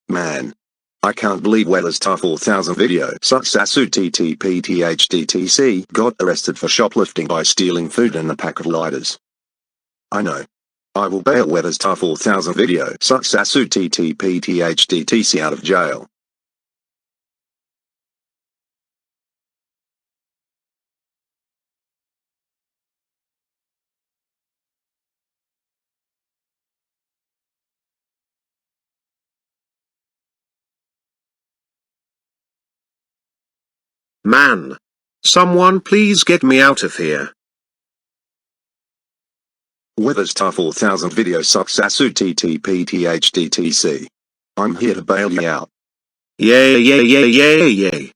Man. I can't believe Weatherstar4000video success UTTP THDTC got arrested for shoplifting by stealing food and a pack of lighters. I know. I will bail Weatherstar4000video success UTTP THDTC out of jail. Man. Someone please get me out of here. Weatherstar4000video success UTTP THDTC. I'm here to bail you out. Yay yay yay yay yay.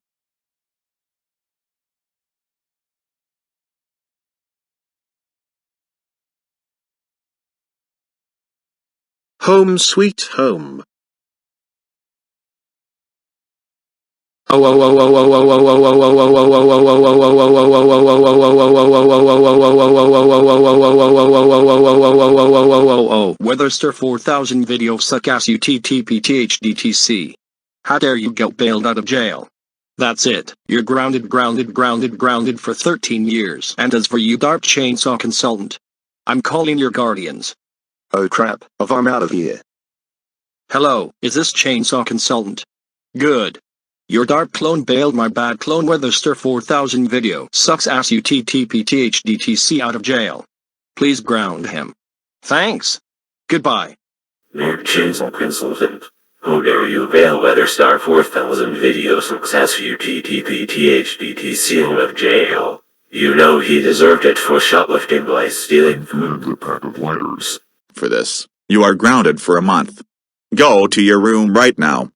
Home sweet home. Weatherstar4000video success UTTP THDTC. How dare you get bailed out of jail? That's it. You're grounded for 13 years. And as for you, Dark Chainsaw Consultant, I'm calling your guardians. Oh crap, I'm out of here. Hello, is this Chainsaw Consultant? Good. Your dark clone bailed my bad clone Weatherstar4000video sucks ass UTTP THDTC out of jail. Please ground him. Thanks. Goodbye. Dark Chainsaw Consultant, how dare you bail Weatherstar4000video success UTTP THDTC out of jail? You know he deserved it for shoplifting by stealing food and a pack of lighters. For this, you are grounded for a month. Go to your room right now.